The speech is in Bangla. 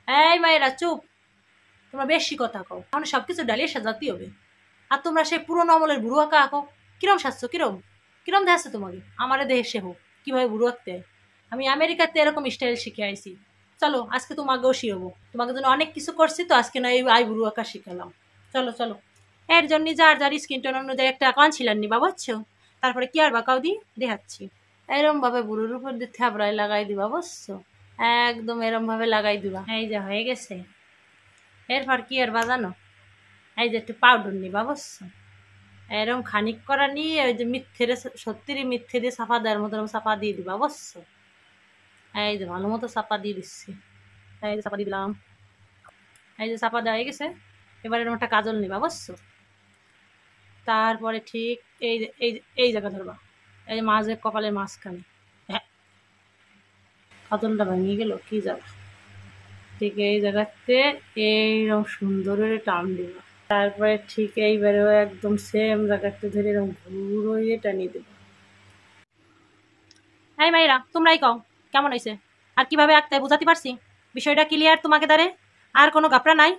এই মায়েরা চুপ, তোমরা বেশি কথা কও, এখন সবকিছু ডালিয়ে সাজাতে হবে। আর তোমরা সেই পুরোনো আমলের বুড়ো আঁকা আঁকো, কিরম সাজছ, কিরম কিরম দেখছো তোমাকে, আমারে দেশে হোক কিভাবে বুড়ো আঁকতে হয়। আমি আমেরিকাতে এরকম স্টাইল শিখে আইছি। চলো আজকে তোমাকেও শিখাবো, তোমাকে জন্য অনেক কিছু করছি তো, আজকে না এই আই বুড়ো আঁকা শিখালাম। চলো চলো। এর জন্য যার যার স্কিন টোন অনুযায়ী একটা কনসিলার নিবা, বুঝছো? তারপরে কি আর বাঁকাও দি দেখাচ্ছি। এরম ভাবে বুড়োর উপর দিয়ে থাবড়ায় লাগাই দিবা, বুঝছো? একদম এরম ভাবে লাগাই দিবা। এই যে হয়ে গেছে। এরপর কি আর বাজানো, এই যে একটু পাউডার নিবা, বুঝছো? এরকম খানিক করা নিয়ে ওই যে মিথ্যেরে সত্যিরই মিথ্যে দিয়ে চাপা দেওয়ার মতো চাপা দিয়ে দিবা, বুঝছো? এই যে ভালো মতো চাপা দিয়ে দিচ্ছি। এই যে চাপা দিয়ে দিলাম। এই যে চাপা দেওয়া হয়ে গেছে। এবার এরকম একটা কাজল নিবা, বুঝছো? তারপরে ঠিক এই যে এই জায়গা ধরবা, এই যে মাঝে কপালের মাঝখানে। হ্যাঁ, কাজলটা ভেঙে গেল, কি যাবা। ঠিক এই জায়গাতে এইরকম সুন্দর করে টান দিবা। তারপরে ঠিক এইবারেও একদম সেম জায়গাতে ধরে এরকম ঘুরো টানিয়ে দেবো। এই মাইরা তোমরাই কও কেমন হয়েছে, আর কিভাবে আঁকতে বুঝাতে পারছি? বিষয়টা ক্লিয়ার তোমাকে দ্বারে? আর কোনো গাপড়া নাই?